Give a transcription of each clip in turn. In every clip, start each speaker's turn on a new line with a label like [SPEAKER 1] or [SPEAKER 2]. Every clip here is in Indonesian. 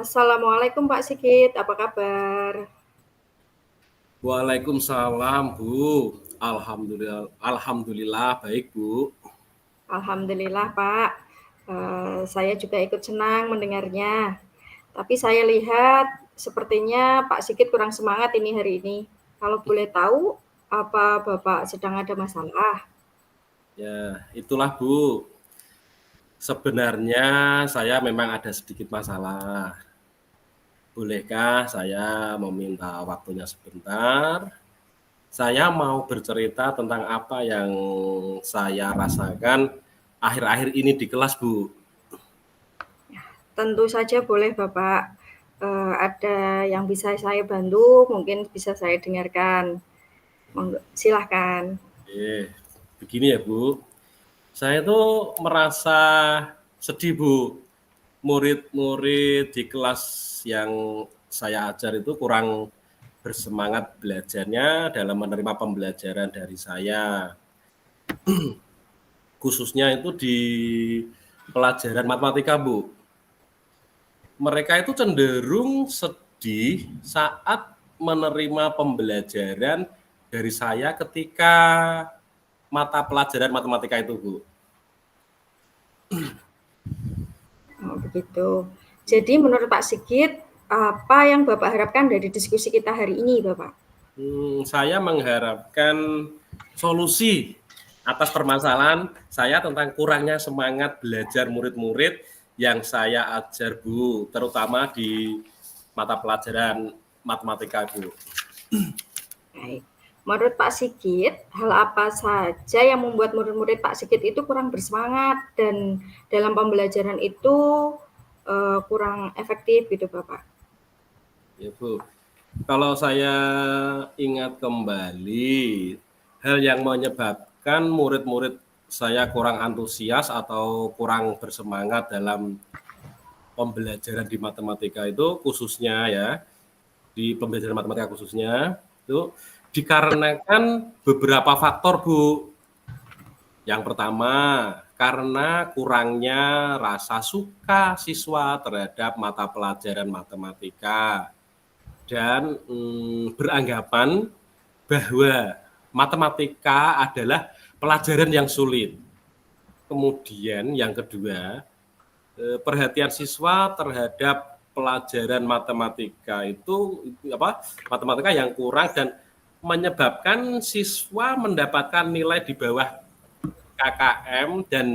[SPEAKER 1] Assalamualaikum Pak Sigit, apa kabar?
[SPEAKER 2] Waalaikumsalam, Bu. Alhamdulillah, alhamdulillah baik, Bu.
[SPEAKER 1] Alhamdulillah Pak, saya juga ikut senang mendengarnya. Tapi saya lihat sepertinya Pak Sigit kurang semangat ini hari ini. Kalau boleh tahu, apa Bapak sedang ada masalah?
[SPEAKER 2] Ya, itulah, Bu. Sebenarnya saya memang ada sedikit masalah. Bolehkah saya meminta waktunya sebentar? Saya mau bercerita tentang apa yang saya rasakan akhir-akhir ini di kelas, Bu.
[SPEAKER 1] Tentu saja boleh Bapak. Ada yang bisa saya bantu, mungkin bisa saya dengarkan. Silahkan.
[SPEAKER 2] Begini ya, Bu. Saya tuh merasa sedih, Bu. Murid-murid di kelas yang saya ajar itu kurang bersemangat belajarnya dalam menerima pembelajaran dari saya. Khususnya itu di pelajaran matematika, Bu. Mereka itu cenderung sedih saat menerima pembelajaran dari saya ketika mata pelajaran matematika itu, Bu.
[SPEAKER 1] Oh, begitu. Jadi menurut Pak Sigit, apa yang Bapak harapkan dari diskusi kita hari ini, Bapak?
[SPEAKER 2] Saya mengharapkan solusi atas permasalahan saya tentang kurangnya semangat belajar murid-murid yang saya ajar, Bu, terutama di mata pelajaran matematika, Bu.
[SPEAKER 1] Baik. Menurut Pak Sigit, hal apa saja yang membuat murid-murid Pak Sigit itu kurang bersemangat dan dalam pembelajaran itu kurang efektif gitu, Bapak?
[SPEAKER 2] Ya, Bu. Kalau saya ingat kembali, hal yang menyebabkan murid-murid saya kurang antusias atau kurang bersemangat dalam pembelajaran di matematika itu khususnya ya, di pembelajaran matematika khususnya, itu dikarenakan beberapa faktor, Bu. Yang pertama, karena kurangnya rasa suka siswa terhadap mata pelajaran matematika dan beranggapan bahwa matematika adalah pelajaran yang sulit. Kemudian yang kedua, perhatian siswa terhadap pelajaran matematika itu matematika yang kurang dan menyebabkan siswa mendapatkan nilai di bawah KKM dan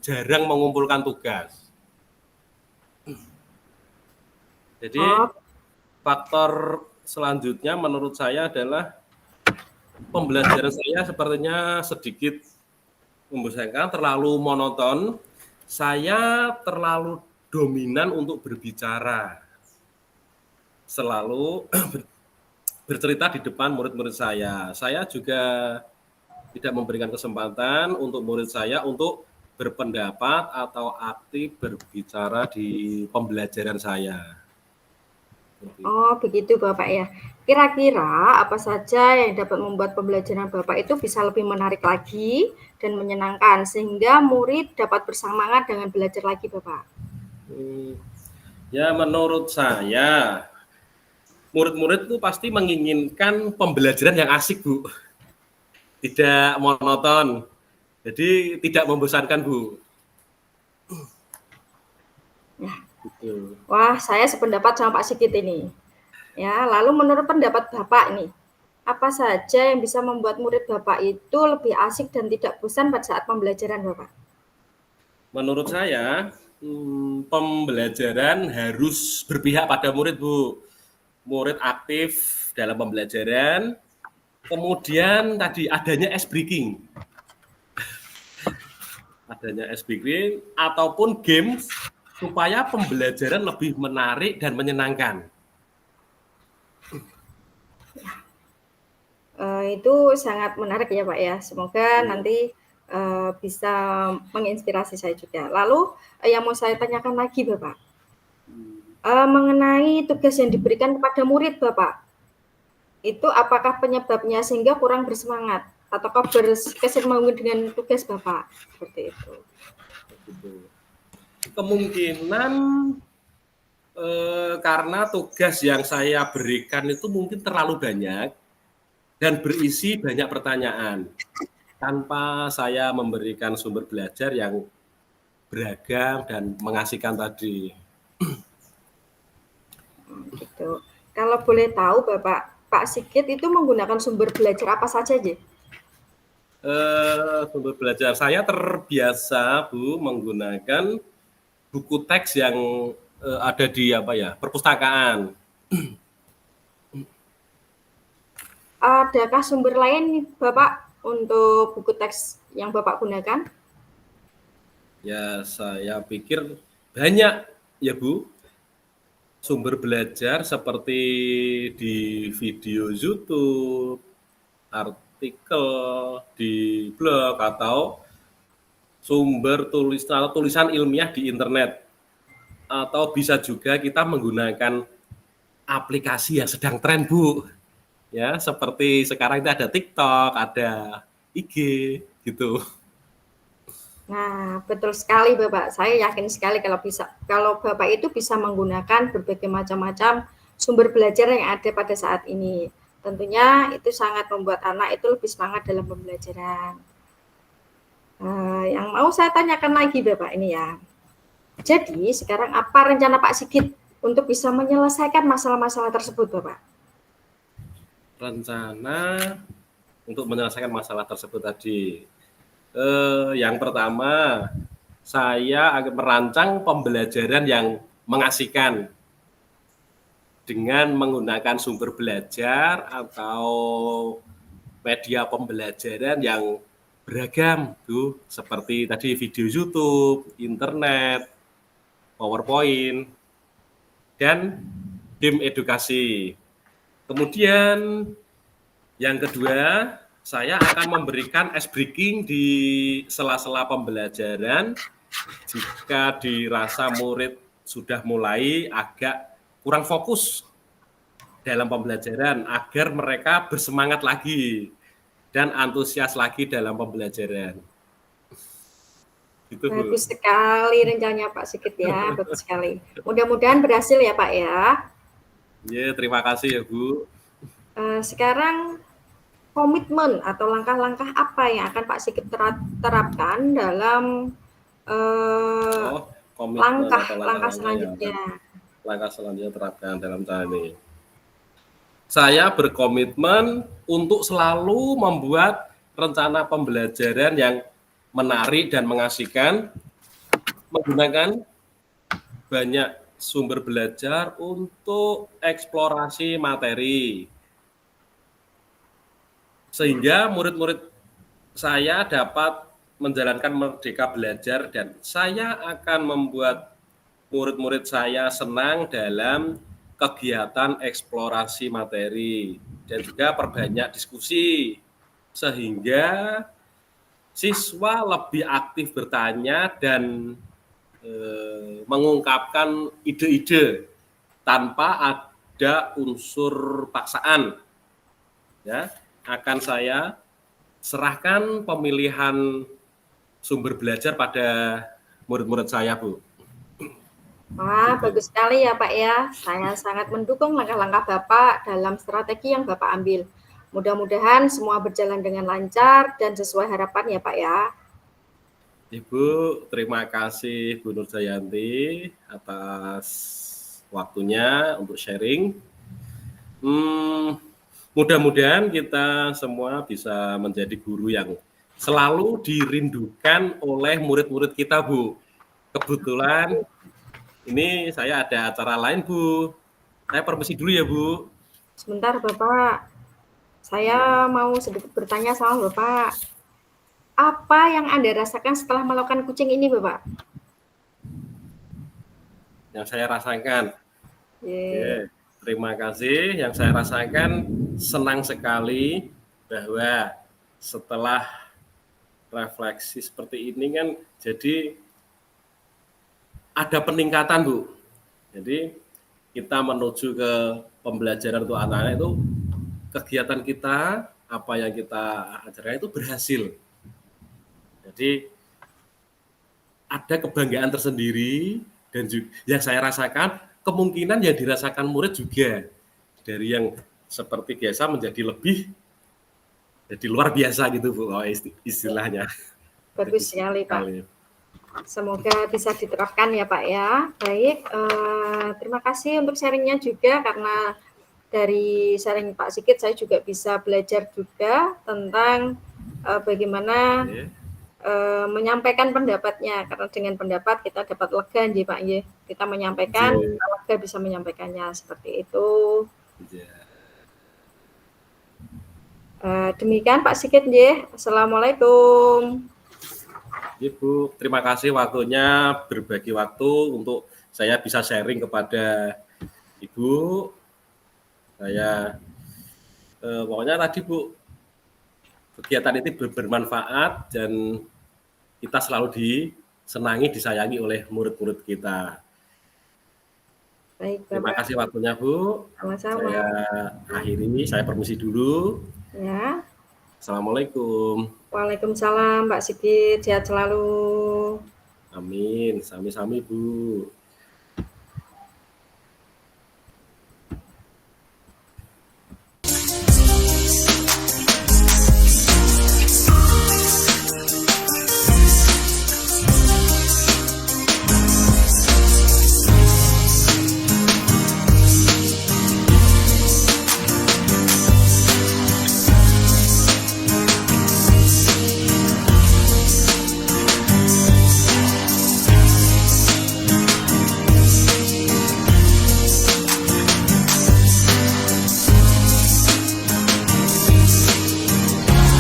[SPEAKER 2] jarang mengumpulkan tugas. Jadi
[SPEAKER 1] Oh,
[SPEAKER 2] faktor selanjutnya menurut saya adalah pembelajaran saya sepertinya sedikit membosankan, terlalu monoton. Saya terlalu dominan untuk berbicara. Selalu bercerita di depan murid-murid saya. Saya juga tidak memberikan kesempatan untuk murid saya untuk berpendapat atau aktif berbicara di pembelajaran saya.
[SPEAKER 1] oh begitu Bapak ya. Kira-kira apa saja yang dapat membuat pembelajaran Bapak itu bisa lebih menarik lagi dan menyenangkan sehingga murid dapat bersemangat dengan belajar lagi, Bapak?
[SPEAKER 2] Ya, menurut saya murid-murid itu pasti menginginkan pembelajaran yang asik, Bu. Tidak monoton. Jadi tidak membosankan, Bu.
[SPEAKER 1] Ya.
[SPEAKER 2] Gitu.
[SPEAKER 1] Wah, saya sependapat sama Pak Sigit ini. Ya, lalu menurut pendapat Bapak nih, apa saja yang bisa membuat murid Bapak itu lebih asik dan tidak bosan pada saat pembelajaran Bapak?
[SPEAKER 2] Menurut saya, pembelajaran harus berpihak pada murid, Bu. Murid aktif dalam pembelajaran, kemudian tadi adanya ice breaking. Adanya ice breaking ataupun games supaya pembelajaran lebih menarik dan menyenangkan.
[SPEAKER 1] Itu sangat menarik ya Pak ya. Semoga nanti bisa menginspirasi saya juga. Lalu yang mau saya tanyakan lagi Bapak, mengenai tugas yang diberikan kepada murid Bapak, itu apakah penyebabnya sehingga kurang bersemangat? Ataukah berkesinambungan dengan tugas Bapak? Seperti itu.
[SPEAKER 2] Kemungkinan Karena tugas yang saya berikan itu mungkin terlalu banyak dan berisi banyak pertanyaan, tanpa saya memberikan sumber belajar yang beragam dan mengasihkan tadi.
[SPEAKER 1] Gitu. Kalau boleh tahu Bapak, Pak Sigit itu menggunakan sumber belajar apa saja, Je?
[SPEAKER 2] Sumber belajar saya terbiasa, Bu, menggunakan buku teks yang ada di perpustakaan.
[SPEAKER 1] Adakah sumber lain nih, Bapak untuk buku teks yang Bapak gunakan?
[SPEAKER 2] Ya, saya pikir banyak ya, Bu. Sumber belajar seperti di video YouTube, artikel di blog, atau sumber tulisan ilmiah di internet. Atau bisa juga kita menggunakan aplikasi yang sedang tren, Bu. Ya, seperti sekarang itu ada TikTok, ada IG gitu.
[SPEAKER 1] Nah, betul sekali Bapak. Saya yakin sekali kalau Bapak itu bisa menggunakan berbagai macam-macam sumber belajar yang ada pada saat ini. Tentunya itu sangat membuat anak itu lebih semangat dalam pembelajaran. Yang mau saya tanyakan lagi Bapak ini ya. Jadi sekarang apa rencana Pak Sigit untuk bisa menyelesaikan masalah-masalah tersebut Bapak?
[SPEAKER 2] Rencana untuk menyelesaikan masalah tersebut tadi. Yang pertama, saya akan merancang pembelajaran yang mengasihkan dengan menggunakan sumber belajar atau media pembelajaran yang beragam, tuh, seperti tadi video YouTube, internet, PowerPoint, dan game edukasi. Kemudian yang kedua, saya akan memberikan ice breaking di sela-sela pembelajaran jika dirasa murid sudah mulai agak kurang fokus dalam pembelajaran, agar mereka bersemangat lagi dan antusias lagi dalam pembelajaran. Gitu, Bu.
[SPEAKER 1] Bagus sekali rencananya Pak Sigit ya, bagus sekali. Mudah-mudahan berhasil ya Pak ya.
[SPEAKER 2] Ya, terima kasih ya, Bu.
[SPEAKER 1] Sekarang komitmen atau langkah-langkah apa yang akan Pak Sigit terapkan dalam langkah selanjutnya?
[SPEAKER 2] Langkah selanjutnya terapkan dalam cara ini. Saya berkomitmen untuk selalu membuat rencana pembelajaran yang menarik dan mengasihkan, menggunakan banyak sumber belajar untuk eksplorasi materi, sehingga murid-murid saya dapat menjalankan merdeka belajar, dan saya akan membuat murid-murid saya senang dalam kegiatan eksplorasi materi dan juga perbanyak diskusi, sehingga siswa lebih aktif bertanya dan mengungkapkan ide-ide tanpa ada unsur paksaan. Ya, akan saya serahkan pemilihan sumber belajar pada murid-murid saya, Bu.
[SPEAKER 1] Wah, bagus sekali ya Pak ya. Saya sangat mendukung langkah-langkah Bapak dalam strategi yang Bapak ambil. Mudah-mudahan semua berjalan dengan lancar dan sesuai harapan ya Pak ya.
[SPEAKER 2] Ibu, terima kasih Bu Nur Jayanti atas waktunya untuk sharing. Mudah-mudahan kita semua bisa menjadi guru yang selalu dirindukan oleh murid-murid kita, Bu. Kebetulan ini saya ada acara lain, Bu. Saya permisi dulu ya, Bu.
[SPEAKER 1] Sebentar Bapak, saya mau sedikit bertanya sama Bapak. Apa yang Anda rasakan setelah melakukan kucing ini, Bapak?
[SPEAKER 2] Yang saya rasakan.
[SPEAKER 1] Yeah.
[SPEAKER 2] Terima kasih. Yang saya rasakan senang sekali bahwa setelah refleksi seperti ini kan jadi ada peningkatan, Bu. Jadi kita menuju ke pembelajaran untuk anak-anak itu, kegiatan kita, apa yang kita ajarkan itu berhasil. Jadi ada kebanggaan tersendiri, dan juga yang saya rasakan kemungkinan yang dirasakan murid juga dari yang seperti biasa menjadi lebih jadi luar biasa gitu Bu, istilahnya.
[SPEAKER 1] Bagus sekali Pak. Semoga bisa diterapkan ya Pak ya. Baik, terima kasih untuk sharingnya juga, karena dari sharing Pak Sigit saya juga bisa belajar juga tentang bagaimana menyampaikan pendapatnya, karena dengan pendapat kita dapat lega nggih Pak nggih. Kita menyampaikan, kita lega bisa menyampaikannya, seperti itu. Demikian Pak Sigit nggih. Assalamualaikum.
[SPEAKER 2] Ibu, terima kasih waktunya, berbagi waktu untuk saya bisa sharing kepada Ibu. Saya pokoknya tadi Bu, kegiatan ini bermanfaat dan kita selalu disenangi, disayangi oleh murid-murid kita.
[SPEAKER 1] Baik,
[SPEAKER 2] terima kasih waktunya Bu.
[SPEAKER 1] Sama-sama.
[SPEAKER 2] Saya akhiri, saya permisi dulu.
[SPEAKER 1] Ya.
[SPEAKER 2] Assalamualaikum.
[SPEAKER 1] Waalaikumsalam Pak Sigit, sehat selalu.
[SPEAKER 2] Amin, sami-sami Bu.